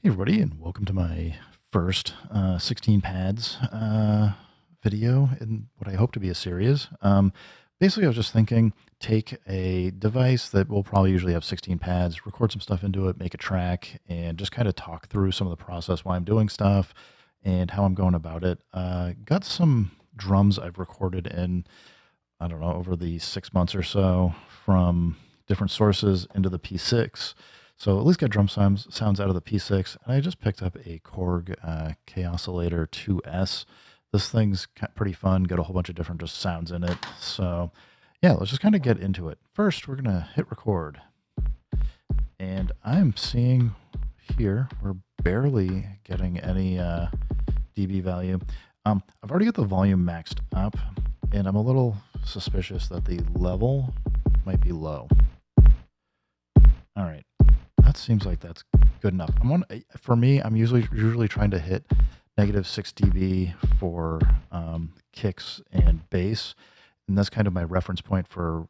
Hey everybody, and welcome to my first 16 pads video in what I hope to be a series. Basically, I was just thinking, take a device that will probably usually have 16 pads, record some stuff into it, make a track, and just kind of talk through some of the process, why I'm doing stuff, and how I'm going about it. Got some drums I've recorded in, I don't know, over the 6 months or so from different sources into the P-6. So at least got drum sounds out of the P-6. And I just picked up a Korg Kaossilator 2S. This thing's pretty fun, got a whole bunch of different just sounds in it. So yeah, let's just kind of get into it. First, we're going to hit record. And I'm seeing here, we're barely getting any dB value. I've already got the volume maxed up, and I'm a little suspicious that the level might be low. All right, that seems like that's good enough. For me, I'm usually trying to hit -6 dB for kicks and bass, and that's kind of my reference point for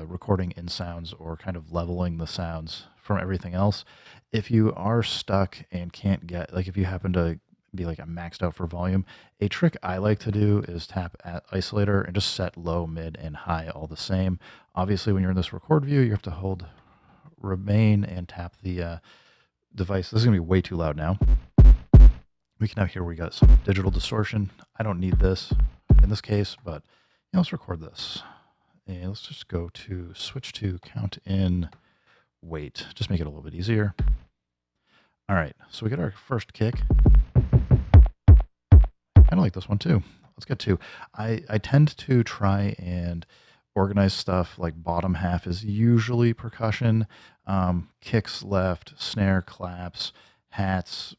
recording in sounds or kind of leveling the sounds from everything else. If you are stuck and can't get, like if you happen to be like I'm maxed out for volume, a trick I like to do is tap at isolator and just set low, mid, and high all the same. Obviously, when you're in this record view, you have to hold remain and tap the device. This is gonna be way too loud now. We can now hear we got some digital distortion. I don't need this in this case, but let's record this. And let's just go to switch to count in weight. Just make it a little bit easier. All right, so we get our first kick. Kind of like this one too. Let's get two. I tend to try and organize stuff like bottom half is usually percussion, kicks left, snare, claps, hats,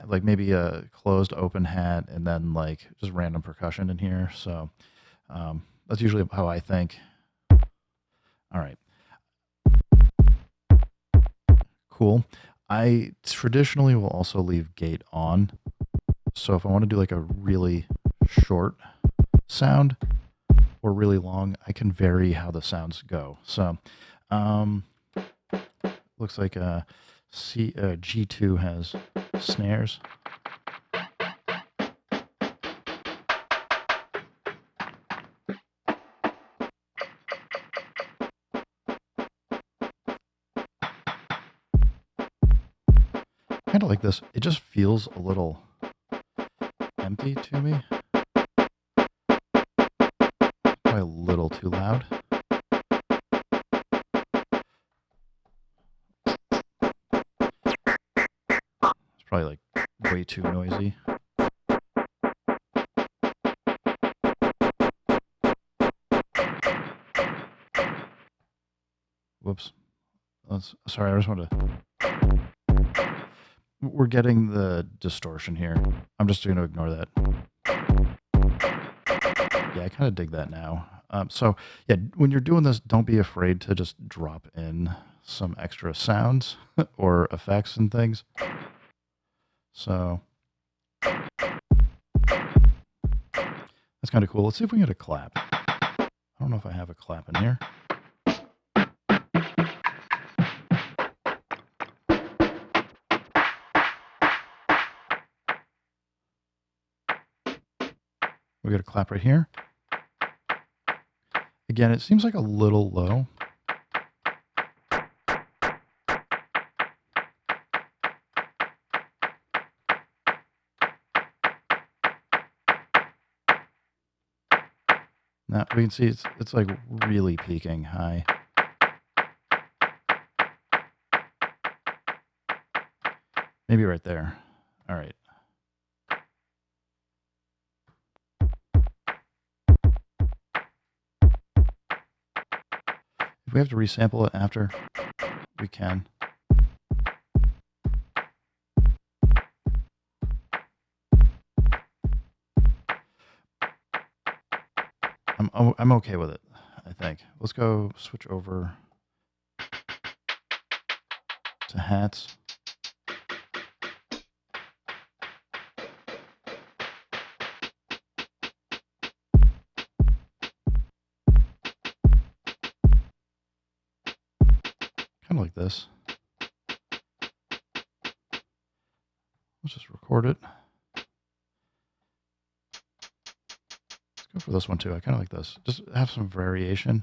like maybe a closed open hat, and then like just random percussion in here. So that's usually how I think. All right. Cool. I traditionally will also leave gate on. So if I want to do like a really short sound or really long, I can vary how the sounds go. So looks like G2 has snares. Kind of like this. It just feels a little empty to me. Probably a little too loud. It's probably like way too noisy. Whoops. Sorry, I just want to... We're getting the distortion here. I'm just going to ignore that. Yeah, I kind of dig that now. So yeah, when you're doing this, don't be afraid to just drop in some extra sounds or effects and things. So that's kind of cool. Let's see if we can get a clap. I don't know if I have a clap in here. We got a clap right here. Again, it seems like a little low. Now we can see it's like really peaking high. Maybe right there. All right. If we have to resample it after, we can. I'm okay with it, I think. Let's go switch over to hats. Kind of like this. Let's just record it. Let's go for this one too. I kind of like this. Just have some variation.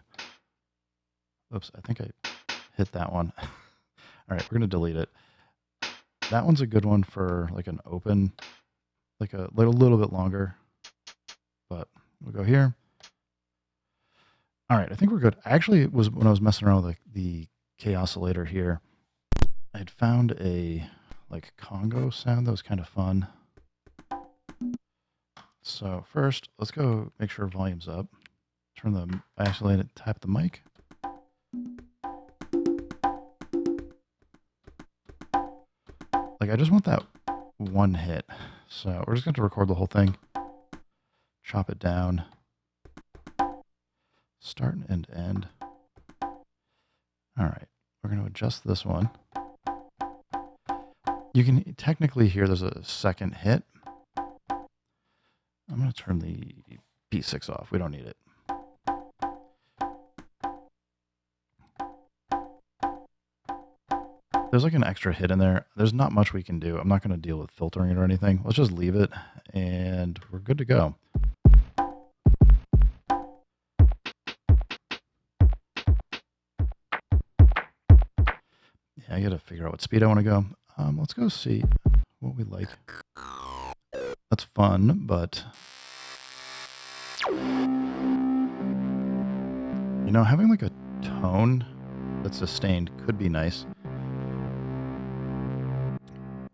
Oops, I think I hit that one. All right, we're going to delete it. That one's a good one for like an open, like a little bit longer. But we'll go here. All right, I think we're good. Actually, it was when I was messing around with the Kaossilator here, I had found a like Congo sound that was kind of fun. So first, let's go make sure volume's up. Turn the isolate it, tap the mic. Like I just want that one hit. So we're just going to record the whole thing. Chop it down. Start and end. All right, we're going to adjust this one. You can technically hear there's a second hit. I'm going to turn the P-6 off. We don't need it. There's like an extra hit in there. There's not much we can do. I'm not going to deal with filtering it or anything. Let's just leave it and we're good to go. Yeah, I got to figure out what speed I want to go. Let's go see what we like. That's fun, but you know, having like a tone that's sustained could be nice.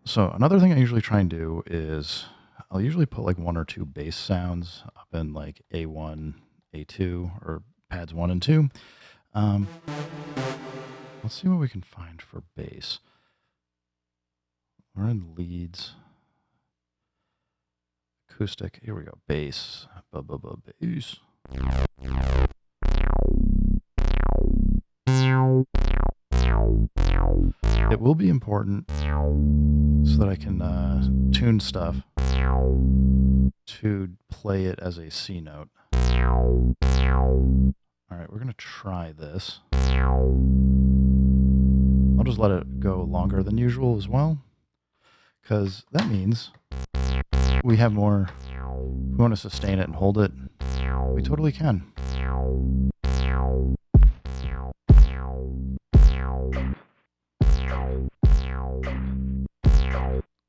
So another thing I usually try and do is I'll usually put like one or two bass sounds up in like A1, A2, or pads 1 and 2. Let's see what we can find for bass. We're in leads. Acoustic. Here we go. Bass. Bass. It will be important so that I can tune stuff to play it as a C note. All right, we're going to try this. I'll just let it go longer than usual as well, because that means we have more. If we want to sustain it and hold it, we totally can.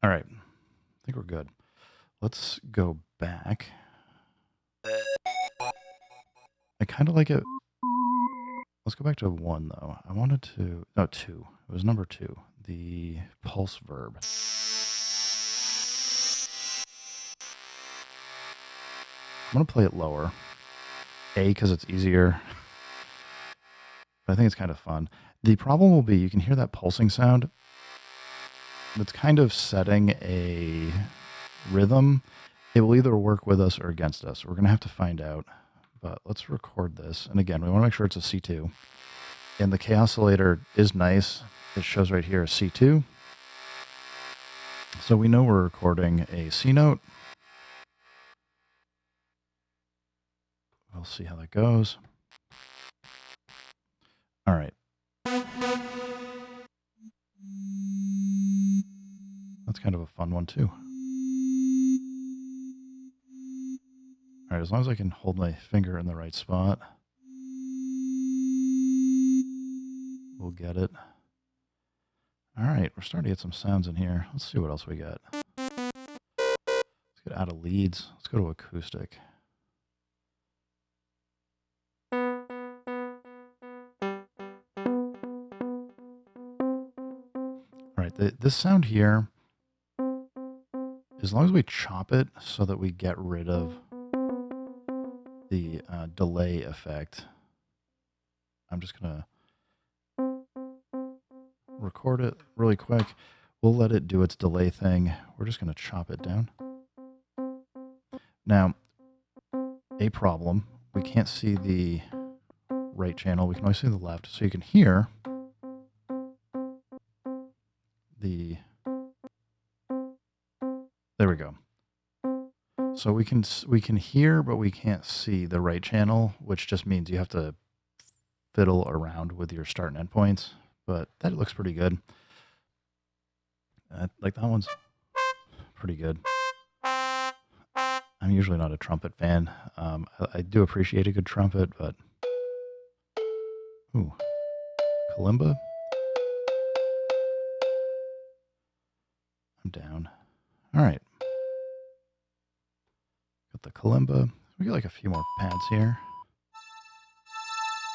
All right, I think we're good. Let's go back. I kind of like it. Let's go back to 1 though. I wanted to, no, 2. It was number 2, the pulse verb. I'm going to play it lower. A, because it's easier. But I think it's kind of fun. The problem will be you can hear that pulsing sound. It's kind of setting a rhythm. It will either work with us or against us. We're going to have to find out. But let's record this. And again, we want to make sure it's a C2. And the Kaossilator is nice. It shows right here a C2. So we know we're recording a C note. We'll see how that goes. All right. That's kind of a fun one too. All right, as long as I can hold my finger in the right spot, we'll get it. All right, we're starting to get some sounds in here. Let's see what else we got. Let's get out of leads. Let's go to acoustic. All right, this sound here, as long as we chop it so that we get rid of the delay effect, I'm just going to record it really quick. We'll let it do its delay thing. We're just going to chop it down. Now, a problem, we can't see the right channel. We can only see the left. So you can hear the, there we go. So we can hear, but we can't see the right channel, which just means you have to fiddle around with your start and end points. But that looks pretty good. Like that one's pretty good. I'm usually not a trumpet fan. I do appreciate a good trumpet, but... Ooh. Kalimba? I'm down. All right. Got the kalimba. We get like a few more pads here.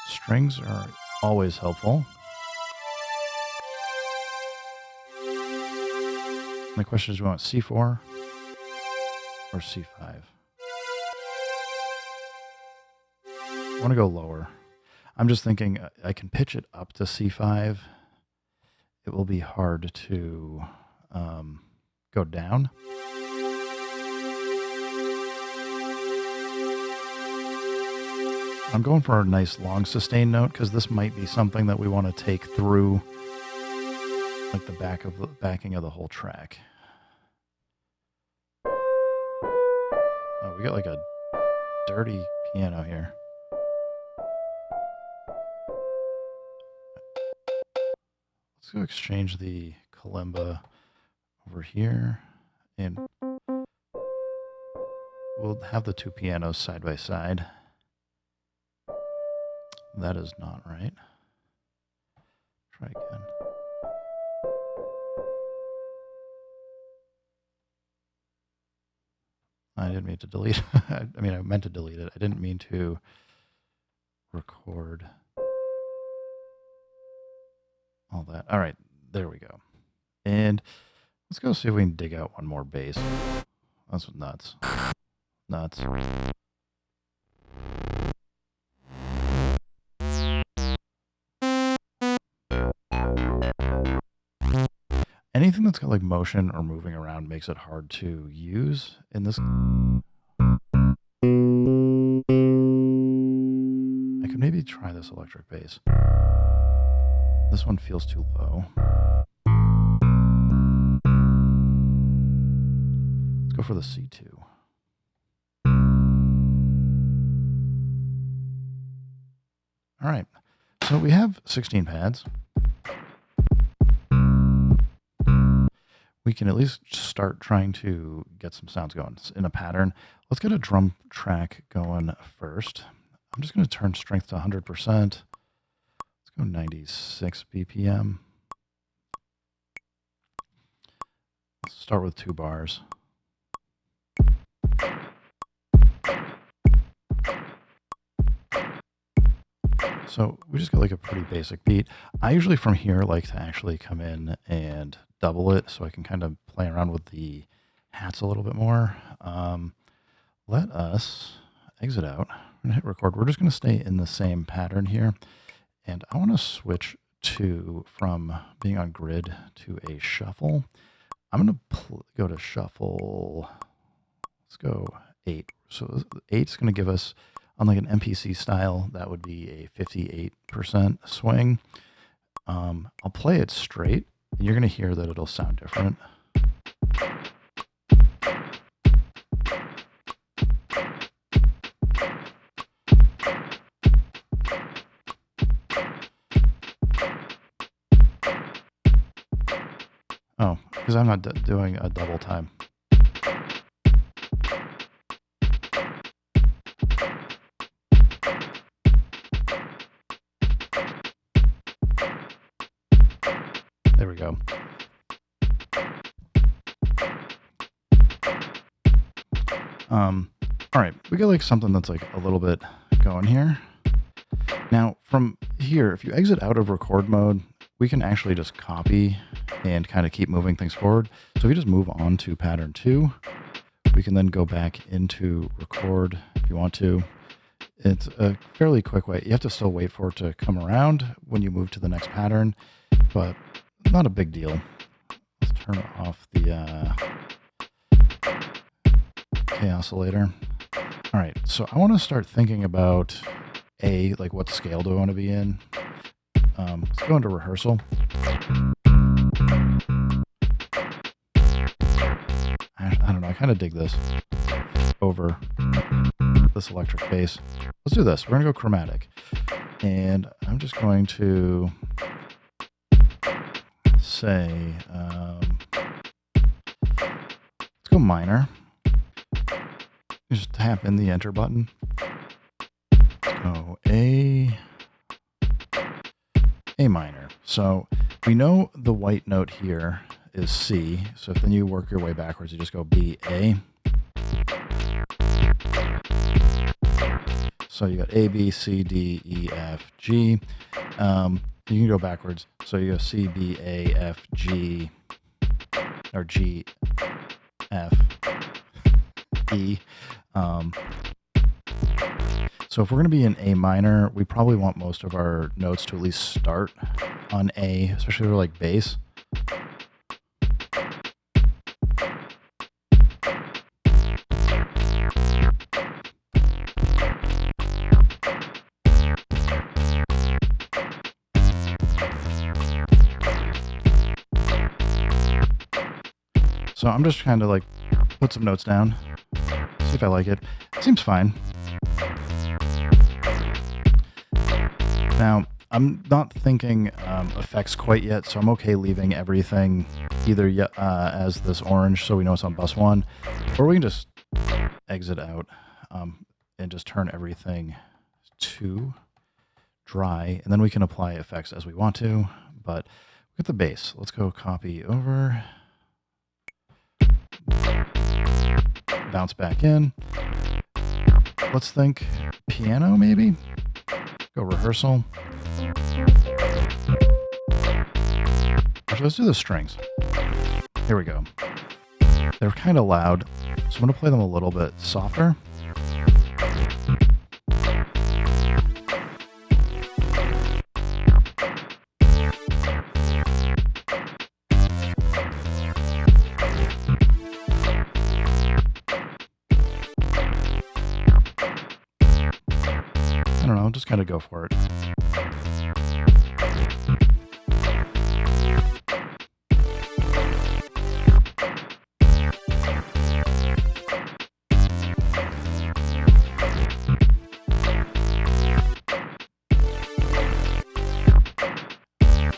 Strings are always helpful. And the question is, we want C4 or C5? I want to go lower. I'm just thinking I can pitch it up to C5. It will be hard to go down. I'm going for a nice long sustained note because this might be something that we want to take through like the backing of the whole track. Oh, we got like a dirty piano here. Let's go exchange the kalimba over here, and we'll have the two pianos side by side. That is not right. Try again. I didn't mean to delete. I mean, I meant to delete it. I didn't mean to record all that. All right, there we go. And let's go see if we can dig out one more bass. That's nuts. Nuts. Anything that's got like motion or moving around makes it hard to use in this. I could maybe try this electric bass. This one feels too low. Let's go for the C2. All right, so we have 16 pads. We can at least start trying to get some sounds going in a pattern. Let's get a drum track going first. I'm just going to turn strength to 100%. Let's go 96 BPM. Let's start with 2 bars. So we just got like a pretty basic beat. I usually from here like to actually come in and double it so I can kind of play around with the hats a little bit more. Let us exit out. I'm going to hit record. We're just going to stay in the same pattern here. And I want to switch from being on grid to a shuffle. I'm going to go to shuffle. Let's go 8. So 8 is going to give us, on like an MPC style, that would be a 58% swing. I'll play it straight, and you're going to hear that it'll sound different. Oh, because I'm not doing a double time. There we go. All right, we got like something that's like a little bit going here. Now from here, if you exit out of record mode, we can actually just copy and kind of keep moving things forward. So if you just move on to pattern 2, we can then go back into record if you want to. It's a fairly quick way. You have to still wait for it to come around when you move to the next pattern, but not a big deal. Let's turn off the Kaossilator. All right, so I want to start thinking about like what scale do I want to be in? Let's go into rehearsal. I don't know, I kind of dig this over this electric bass. Let's do this. We're going to go chromatic. And I'm just going to say, go minor. You just tap in the enter button. Let's go A minor. So we know the white note here is C. So if then you work your way backwards, you just go B, A. So you got A, B, C, D, E, F, G. You can go backwards. So you go C, B, A, F, G, or G, F, E. So if we're going to be in A minor, we probably want most of our notes to at least start on A, especially for like bass. So I'm just trying to like put some notes down, see if I like it. It seems fine. Now, I'm not thinking effects quite yet, so I'm okay leaving everything either as this orange so we know it's on bus 1, or we can just exit out and just turn everything to dry, and then we can apply effects as we want to. But look at the bass. Let's go copy over. Bounce back in. Let's think piano maybe. Go rehearsal. Actually, let's do the strings. Here we go. They're kind of loud, so I'm going to play them a little bit softer. I don't know, just kind of go for it.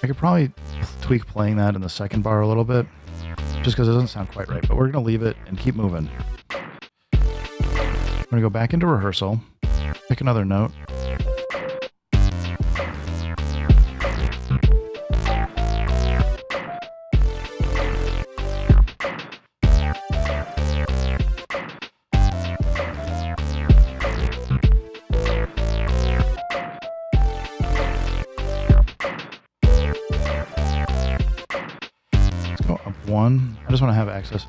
I could probably tweak playing that in the second bar a little bit, just because it doesn't sound quite right, but we're going to leave it and keep moving. I'm going to go back into rehearsal, pick another note. Up 1. I just want to have access.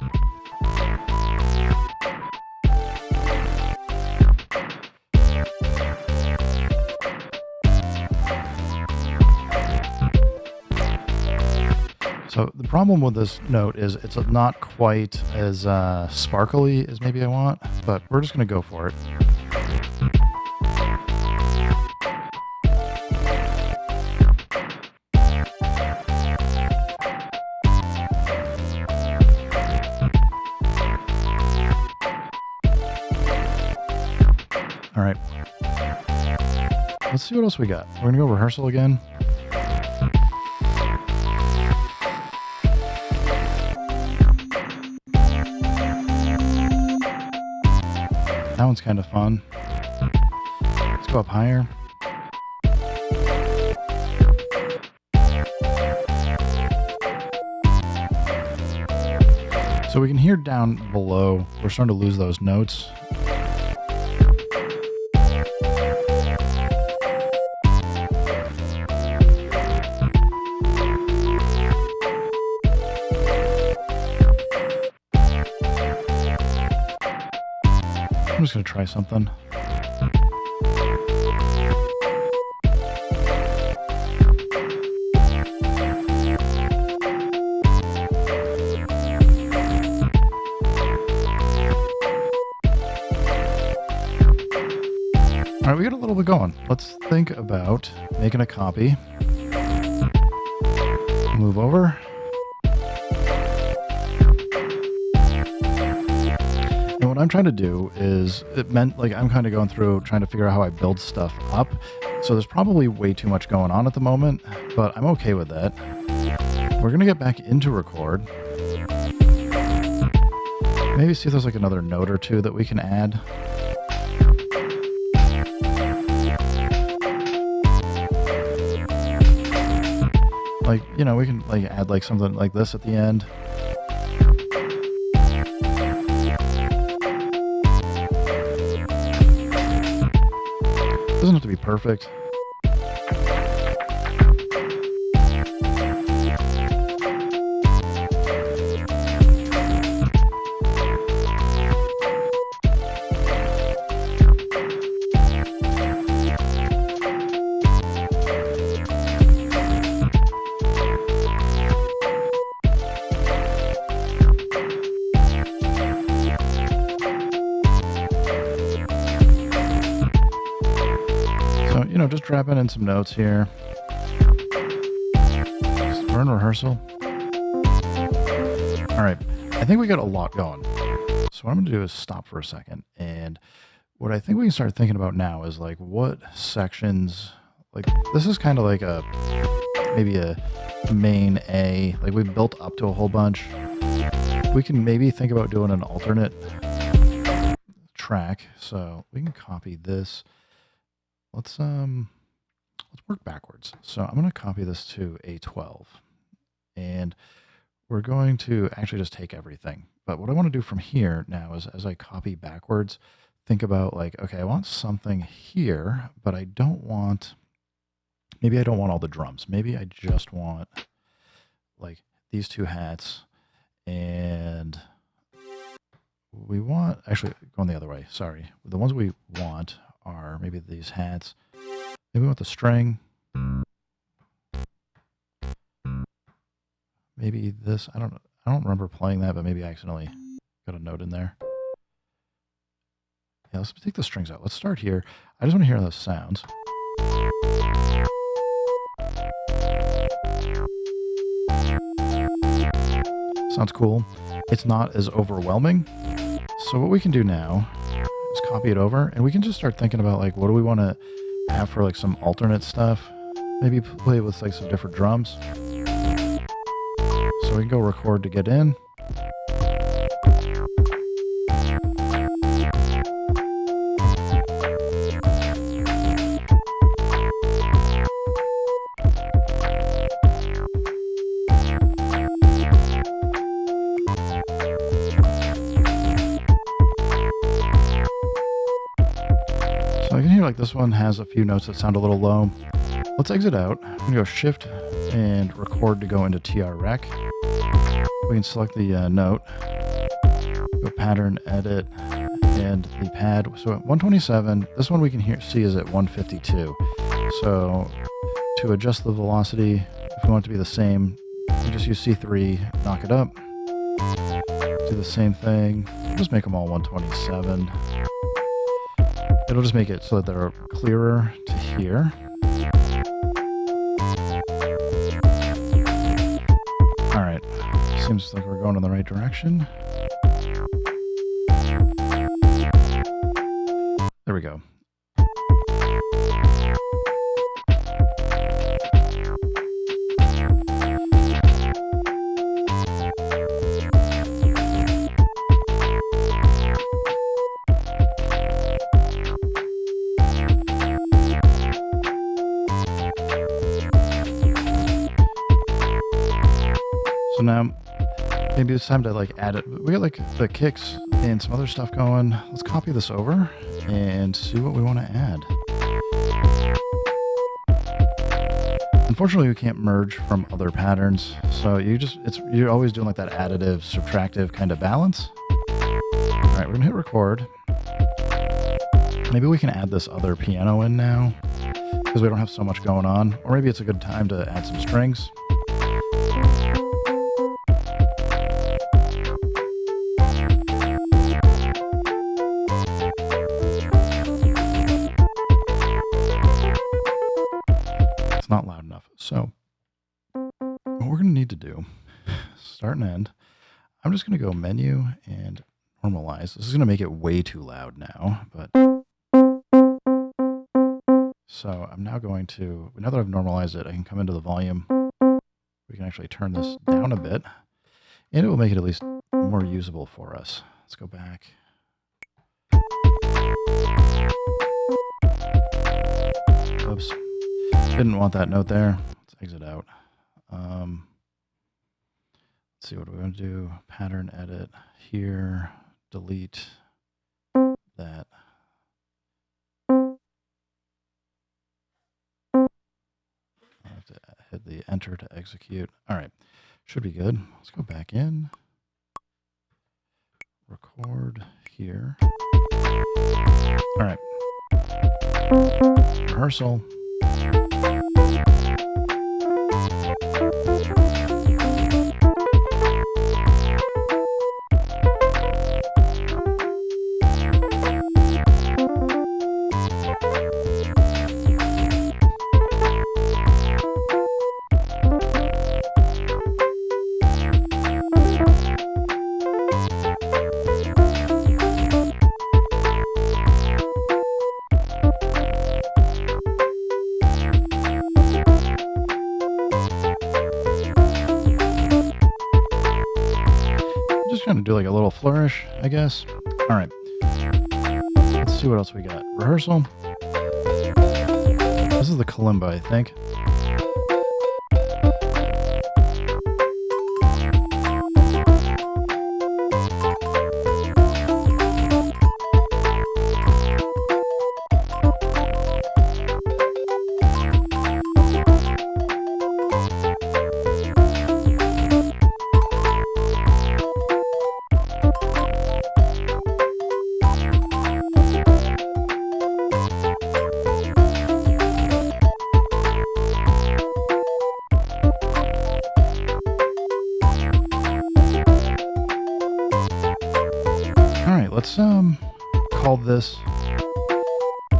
So the problem with this note is it's not quite as sparkly as maybe I want, but we're just going to go for it. All right, let's see what else we got. We're gonna go rehearsal again. That one's kind of fun. Let's go up higher. So we can hear down below, we're starting to lose those notes. I'm just going to try something. All right, we got a little bit going. Let's think about making a copy. Move over. And what I'm trying to do is, it meant like I'm kind of going through trying to figure out how I build stuff up. So there's probably way too much going on at the moment, but I'm okay with that. We're going to get back into record. Maybe see if there's like another note or two that we can add. Like, you know, we can like add like something like this at the end. Doesn't have to be perfect. You know, just dropping in some notes here. We're in rehearsal. All right, I think we got a lot going. So what I'm gonna do is stop for a second. And what I think we can start thinking about now is like what sections, like this is kind of like maybe a main A, like we've built up to a whole bunch. We can maybe think about doing an alternate track. So we can copy this. Let's work backwards. So I'm going to copy this to A12, and we're going to actually just take everything. But what I want to do from here now is, as I copy backwards, think about like, okay, I want something here, but I don't want, maybe I don't want all the drums. Maybe I just want like these two hats, and we want, actually going the other way, sorry. The ones we want are maybe these hats. Maybe we want the string. Maybe this. I don't remember playing that, but maybe I accidentally got a note in there. Yeah, let's take the strings out. Let's start here. I just want to hear those sounds. Sounds cool. It's not as overwhelming. So what we can do now is copy it over, and we can just start thinking about like, what do we want to have for like some alternate stuff? Maybe play with like some different drums. So we can go record to get in. So I can hear like this one has a few notes that sound a little low. Let's exit out. I'm gonna go Shift and record to go into TR Rec. We can select the note, go pattern, edit, and the pad. So at 127, this one we can see is at 152. So to adjust the velocity, if we want it to be the same, we just use C3, knock it up. Do the same thing. Just make them all 127. It'll just make it so that they're clearer to hear. All right, seems like we're going in the right direction. There we go. So now, maybe it's time to like add it. We got like the kicks and some other stuff going. Let's copy this over and see what we want to add. Unfortunately, we can't merge from other patterns. So you're always doing like that additive, subtractive kind of balance. All right, we're gonna hit record. Maybe we can add this other piano in now because we don't have so much going on. Or maybe it's a good time to add some strings. Not loud enough. So what we're going to need to do, start and end, I'm just going to go menu and normalize. This is going to make it way too loud now, but so I'm now going to, now that I've normalized it, I can come into the volume. We can actually turn this down a bit, and it will make it at least more usable for us. Let's go back. Oops. Didn't want that note there. Let's exit out. Let's see, what we're going to do. Pattern edit here. Delete that. I have to hit the enter to execute. All right. Should be good. Let's go back in. Record here. All right. Rehearsal. Gonna do like a little flourish, I guess. All right. Let's see what else we got. Rehearsal. This is the kalimba, I think. Let's call this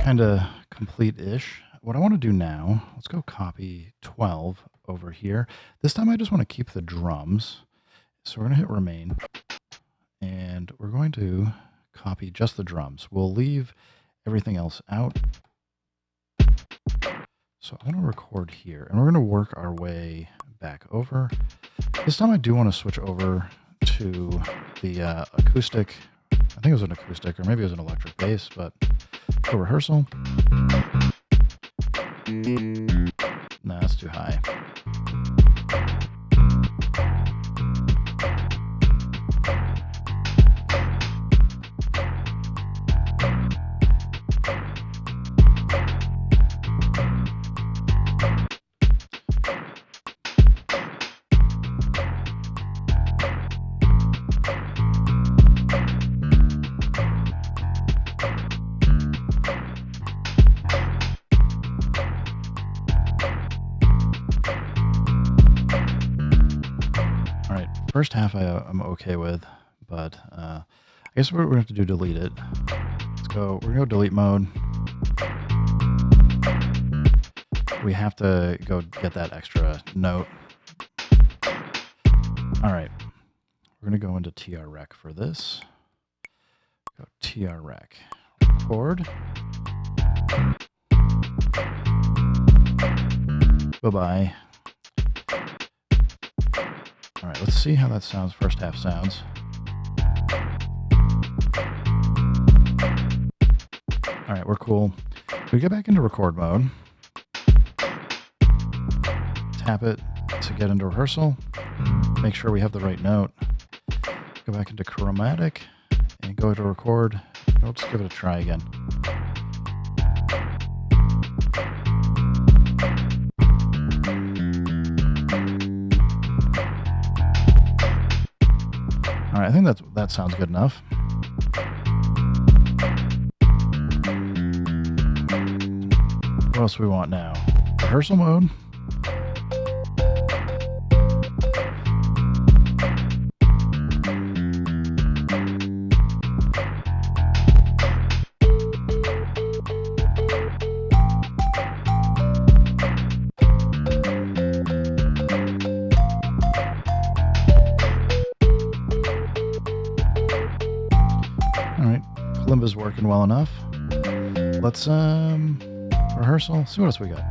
kind of complete-ish. What I want to do now, let's go copy 12 over here. This time I just want to keep the drums. So we're going to hit remain. And we're going to copy just the drums. We'll leave everything else out. So I'm going to record here. And we're going to work our way back over. This time I do want to switch over to the acoustic. I think it was an acoustic, or maybe it was an electric bass, but go rehearsal. Nah, that's too high. First half I'm okay with, but I guess we're going to have to do delete it. Let's go, we're going to go delete mode. We have to go get that extra note. All right, we're going to go into TR-Rec for this. Go TR-Rec, record. Bye-bye. All right, let's see how that sounds. First half sounds. All right, we're cool. We get back into record mode. Tap it to get into rehearsal. Make sure we have the right note. Go back into chromatic and go to record. We'll just give it a try again. All right, I think that sounds good enough. What else do we want now? Rehearsal mode. Kalimba's working well enough. Let's rehearsal. See what else we got.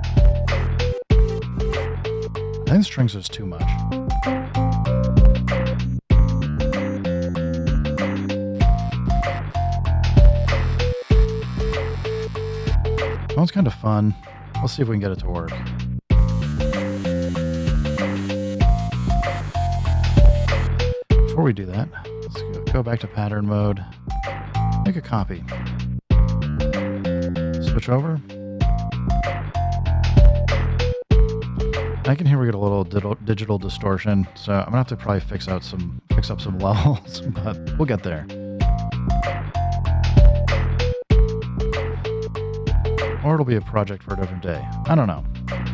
I think strings is too much. one's kind of fun. Let's see if we can get it to work. Before we do that, let's go back to pattern mode. Make a copy. Switch over. I can hear we get a little digital distortion, so I'm gonna have to probably fix up some levels, but we'll get there. Or it'll be a project for a different day. I don't know.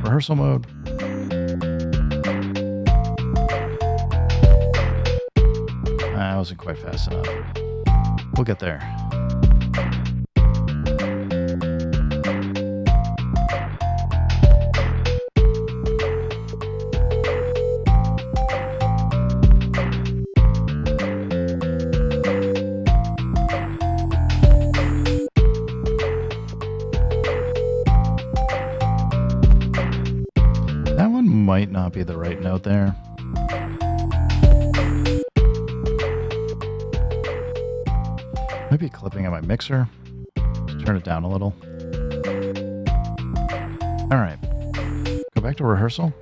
Rehearsal mode. I wasn't quite fast enough. We'll get there. That one might not be the right note there. Maybe clipping on my mixer. Just turn it down a little. All right. Go back to rehearsal.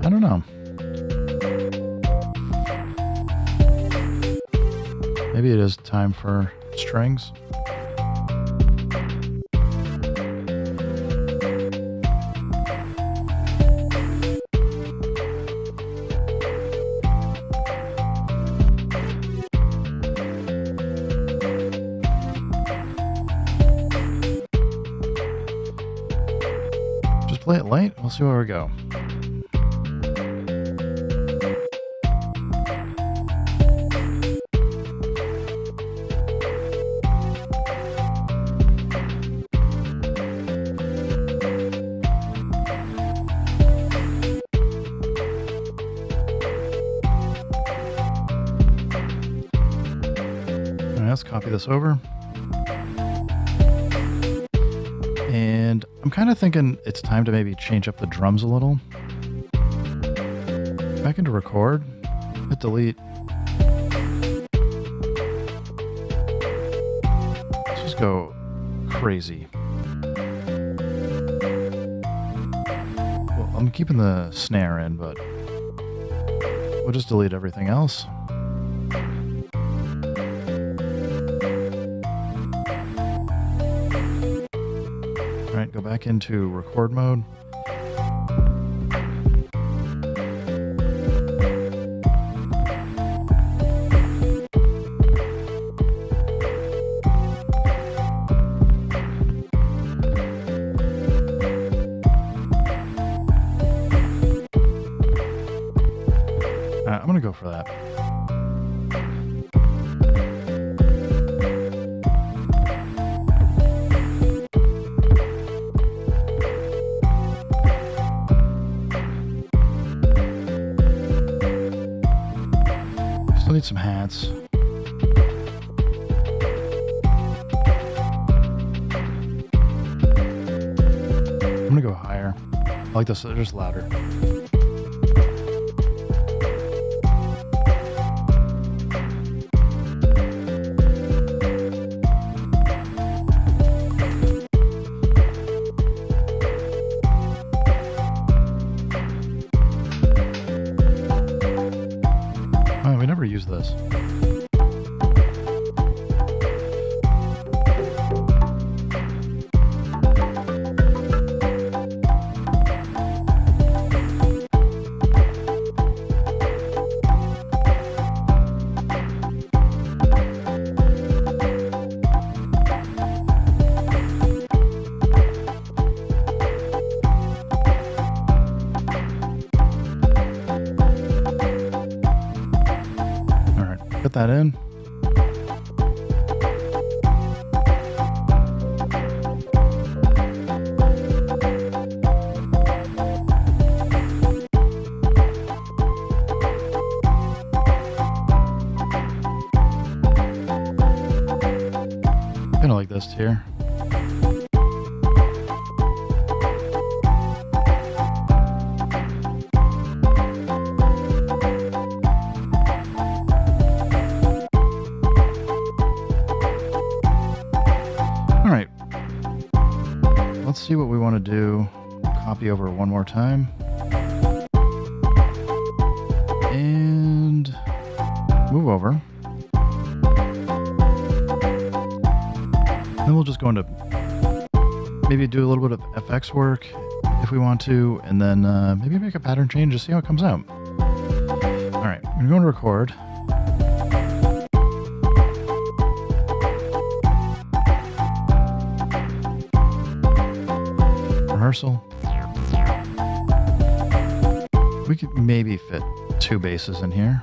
I don't know. Maybe it is time for strings. Just play it light. We'll see where we go. Let's copy this over. And I'm kind of thinking it's time to maybe change up the drums a little. Back into record, hit delete. Let's just go crazy. Well, I'm keeping the snare in, but we'll just delete everything else. Alright, go back into record mode. I'm gonna go for that. Still need some hats. I'm gonna go higher. I like this, they're just louder. Oh, we never use this. Put that in. Kind of like this here. let's see what we want to do. Copy over one more time. And move over. Then we'll just go into maybe do a little bit of FX work if we want to, and then maybe make a pattern change to see how it comes out. All right, I'm going to record. Rehearsal. We could maybe fit 2 basses in here.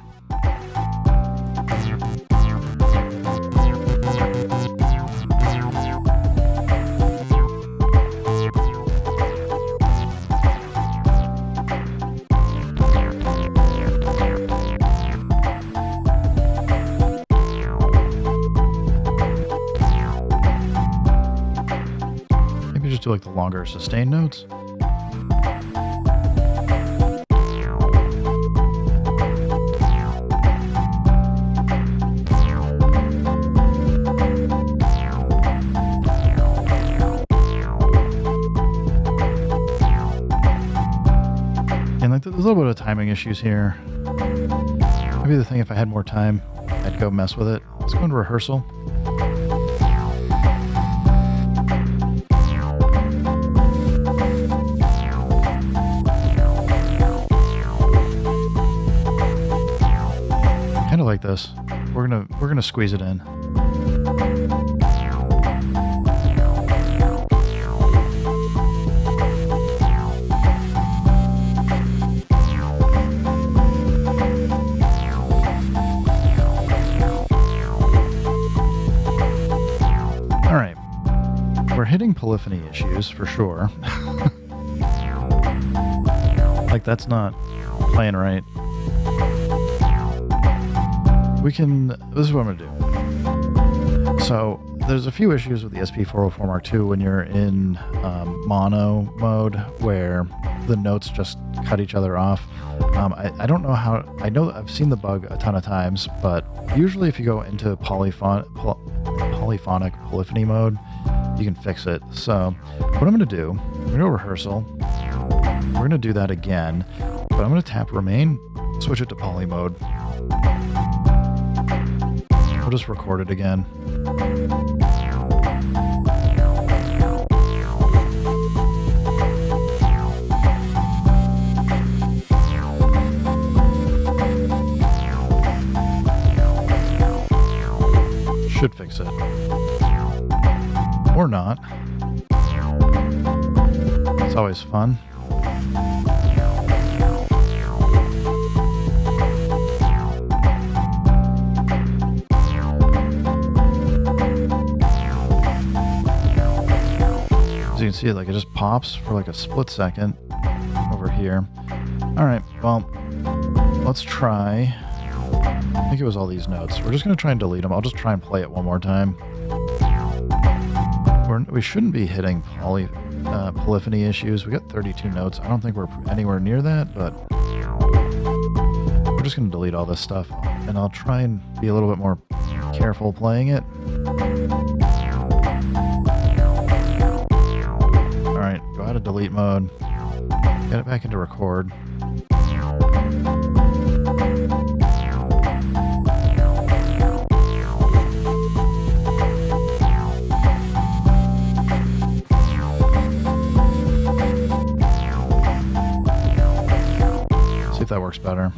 Maybe just do like the longer sustained notes. And like there's a little bit of timing issues here. Maybe the thing, if I had more time, I'd go mess with it. Let's go into rehearsal. Kind of like this. We're gonna squeeze it in. All right, we're hitting polyphony issues for sure. Like that's not playing right. This is what I'm gonna do. So there's a few issues with the SP404 mk2 when you're in mono mode where the notes just cut each other off. I don't know how, I know I've seen the bug a ton of times, but usually if you go into polyphonic polyphony mode, you can fix it. So what I'm gonna do, I'm gonna go rehearsal. We're gonna do that again, but I'm gonna tap remain, switch it to poly mode. We'll just record it again. Should fix it. Or not. It's always fun. As you can see, like it just pops for like a split second over here. All right, well, let's try. I think it was all these notes. We're just going to try and delete them. I'll just try and play it one more time. We shouldn't be hitting polyphony issues. We got 32 notes. I don't think we're anywhere near that, but we're just going to delete all this stuff, and I'll try and be a little bit more careful playing it. All right, go out of delete mode. Get it back into record. See if that works better.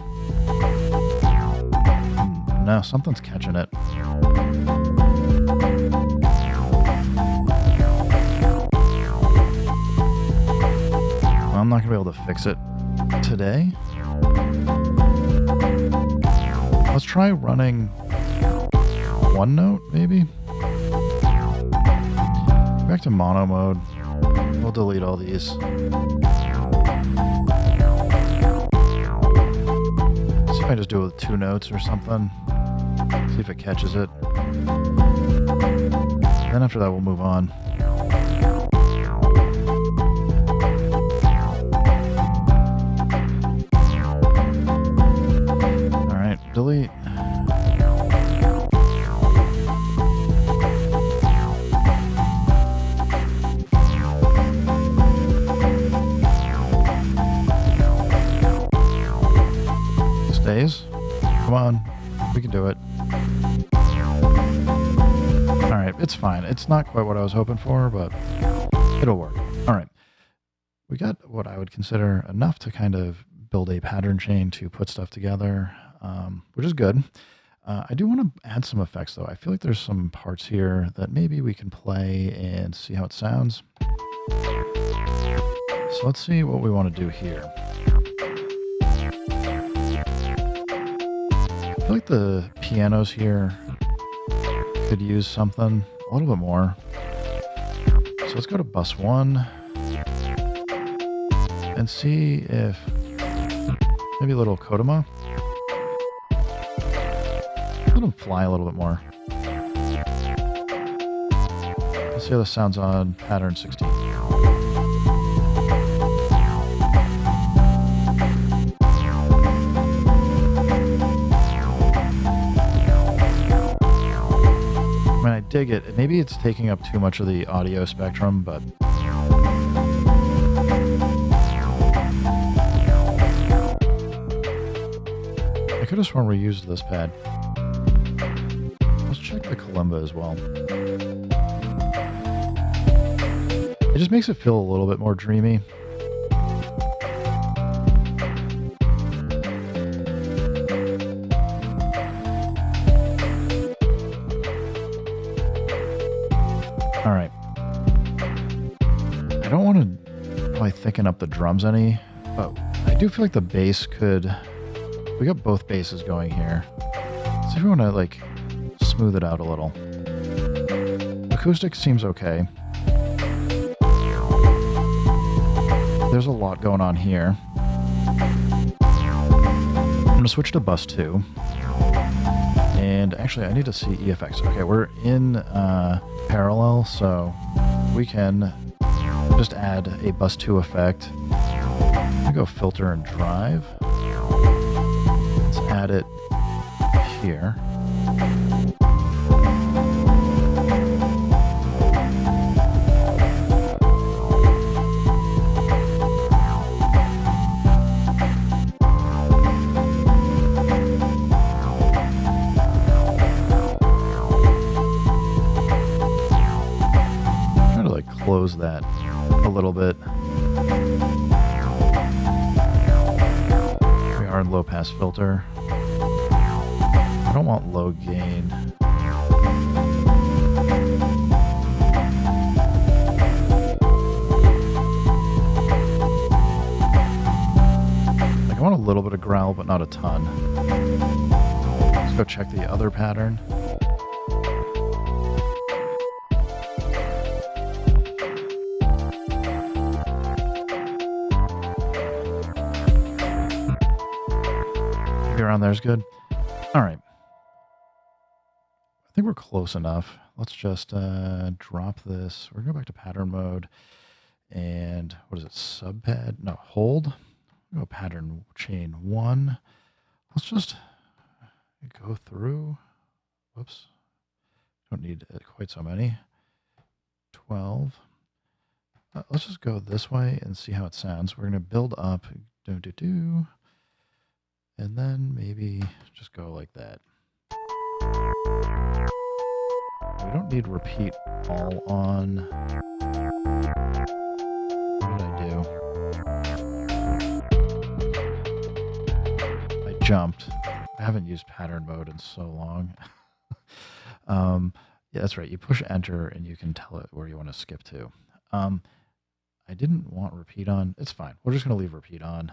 No, something's catching it. I'm not gonna be able to fix it today. Let's try running one note, maybe. Back to mono mode. We'll delete all these. See if I just do it with 2 notes or something. See if it catches it. Then after that, we'll move on. All right, delete. it's fine. It's not quite what I was hoping for, but it'll work. All right. We got what I would consider enough to kind of build a pattern chain to put stuff together, which is good. I do want to add some effects, though. I feel like there's some parts here that maybe we can play and see how it sounds. So let's see what we want to do here. I feel like the pianos here could use something a little bit more. So let's go to bus 1 and see if maybe a little Kodama. Let them fly a little bit more. Let's see how this sounds on pattern 16. I mean, I dig it. Maybe it's taking up too much of the audio spectrum, but I could have sworn we used this pad. Let's check the kalimba as well. It just makes it feel a little bit more dreamy. All right. I don't want to probably thicken up the drums any, but I do feel like the bass could... We got both basses going here. So if we want to like smooth it out a little. Acoustic seems okay. There's a lot going on here. I'm going to switch to bus 2. And actually, I need to see EFX. Okay, we're in parallel, so we can just add a bus 2 effect. We go filter and drive. Let's add it here. Try to like close that a little bit. We are in low pass filter. I don't want low gain. Like I want a little bit of growl, but not a ton. Let's go check the other pattern. Maybe around there is good. All right. I think we're close enough. Let's just drop this. We're going to go back to pattern mode. And what is it? Subpad? No, hold. Go pattern chain 1. Let's just go through. Whoops. Don't need quite so many. 12. Let's just go this way and see how it sounds. We're going to build up. And then maybe just go like that. We don't need repeat all on. What did I do? I jumped. I haven't used pattern mode in so long. Yeah, that's right. You push enter and you can tell it where you want to skip to. I didn't want repeat on. It's fine. We're just going to leave repeat on.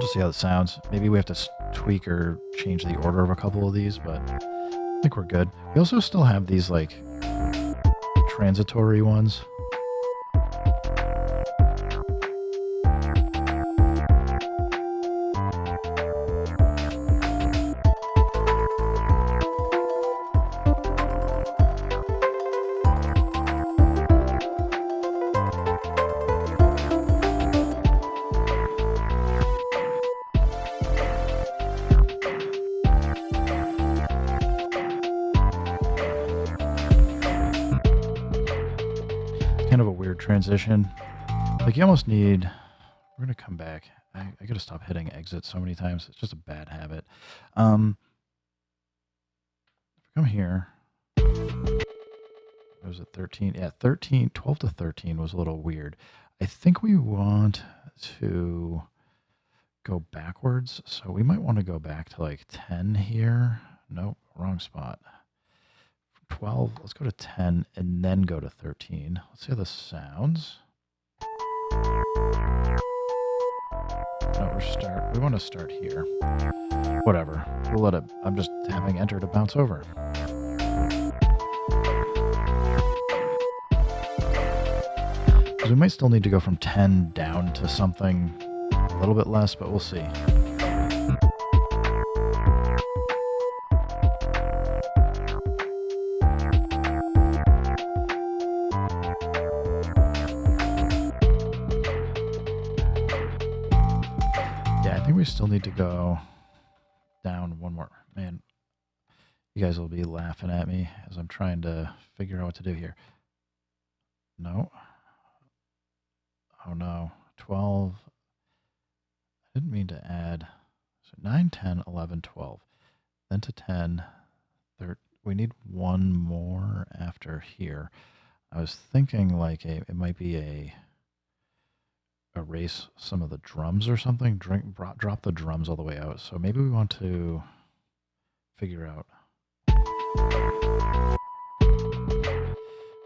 Just see how it sounds. Maybe we have to tweak or change the order of a couple of these, but I think we're good. We also still have these like transitory ones. Kind of a weird transition. Like you almost need, we're going to come back. I got to stop hitting exit so many times. It's just a bad habit. If we come here, was it 13? Yeah, 13, 12 to 13 was a little weird. I think we want to go backwards. So we might want to go back to like 10 here. Nope, wrong spot. 12, let's go to 10 and then go to 13. Let's see how this sounds. No, we want to start here. Whatever, we'll let it, I'm just having enter to bounce over. Because we might still need to go from 10 down to something a little bit less, but we'll see. We still need to go down one more. Man, you guys will be laughing at me as I'm trying to figure out what to do here. No. Oh no. 12. I didn't mean to add. So 9, 10, 11, 12. Then to 10. 13. We need one more after here. I was thinking like it might be a erase some of the drums or something. Drop the drums all the way out. So maybe we want to figure out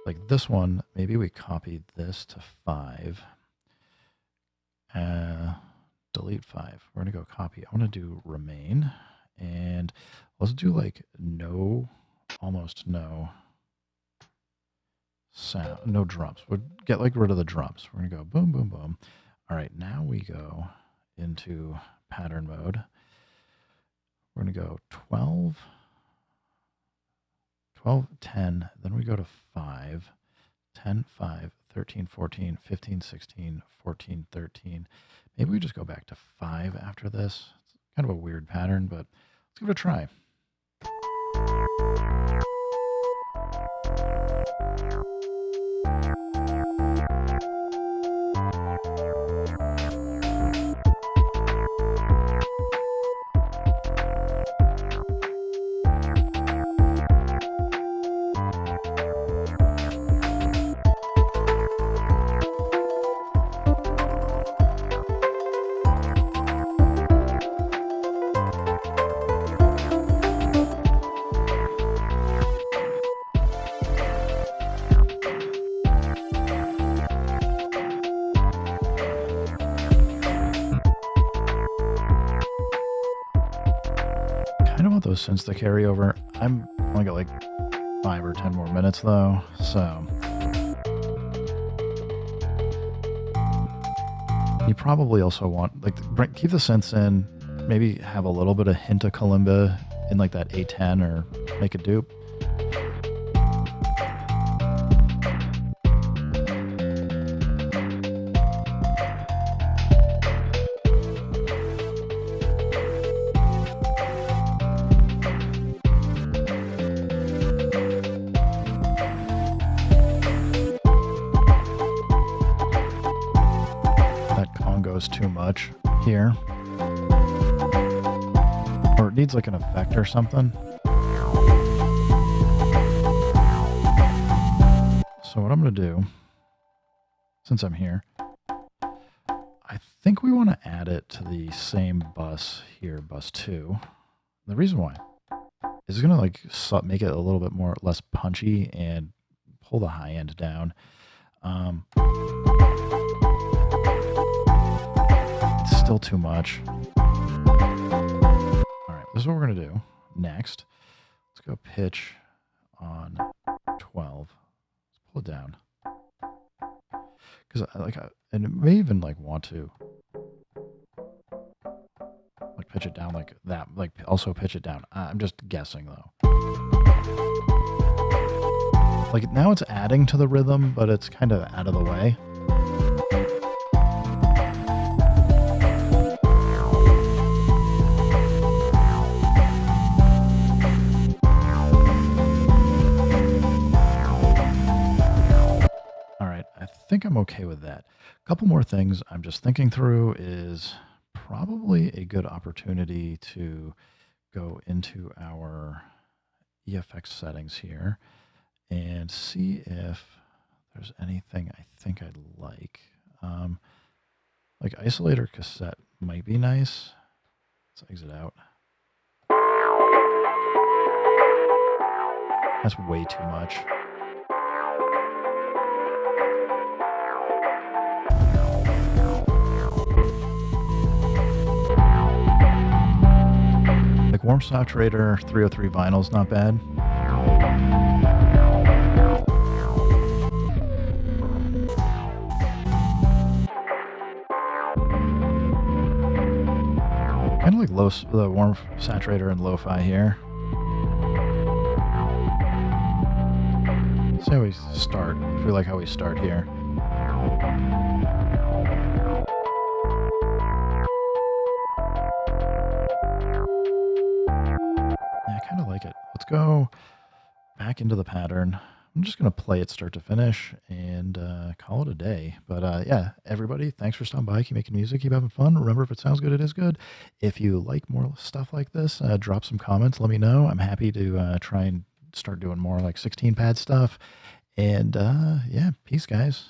like this one. Maybe we copy this to 5. Delete 5. We're gonna go copy. I want to do remain, and let's do like no, almost no sound, no drums. We'll get like rid of the drums. We're gonna go boom, boom, boom. All right, now we go into pattern mode. We're gonna go 12, 12, 10, then we go to 5, 10, 5, 13, 14, 15, 16, 14, 13. Maybe we just go back to 5 after this. It's kind of a weird pattern, but let's give it a try. Those synths to carry over. I'm only got like 5 or 10 more minutes though, so you probably also want like keep the synths in, maybe have a little bit of hint of kalimba in like that A10 or make a dupe. Too much here, or it needs like an effect or something. So what I'm going to do, since I'm here, I think we want to add it to the same bus here, bus 2. The reason why is it's going to like make it a little bit more less punchy and pull the high end down. Still too much. All right, this is what we're going to do next. Let's go pitch on 12. Let's pull it down. Because and it may even like want to like pitch it down like that, like also pitch it down. I'm just guessing though. Like now it's adding to the rhythm, but it's kind of out of the way. I think I'm okay with that. A couple more things I'm just thinking through is probably a good opportunity to go into our EFX settings here and see if there's anything I think I'd like. Like isolator cassette might be nice. Let's exit out. That's way too much. Like warm saturator 303 vinyl's not bad. Kind of like the warm saturator and lo-fi here. Let's see how we start. I feel like how we start here. Yeah, I kind of like it. Let's go back into the pattern. I'm just going to play it start to finish and call it a day. But yeah, everybody, thanks for stopping by. Keep making music. Keep having fun. Remember, if it sounds good, it is good. If you like more stuff like this, drop some comments. Let me know. I'm happy to try and start doing more like 16 pad stuff. And yeah, peace, guys.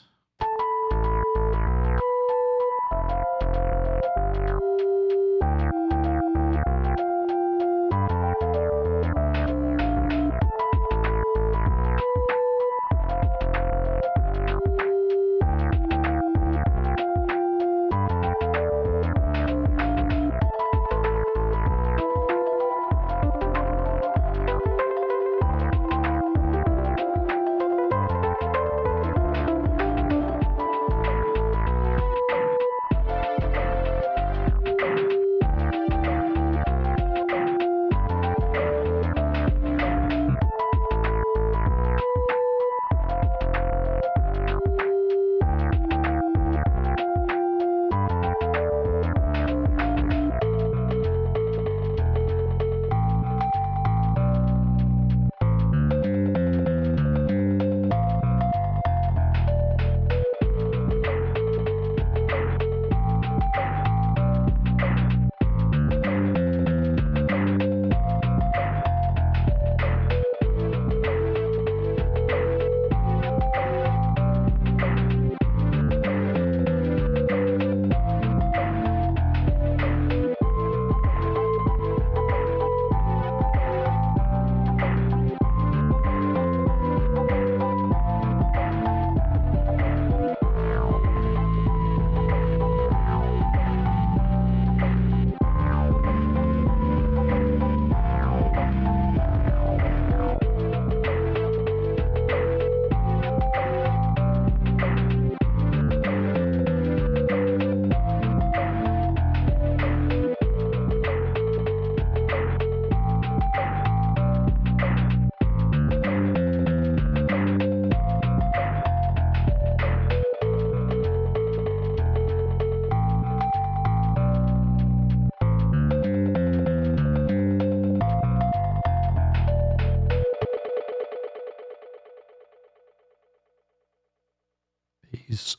Peace.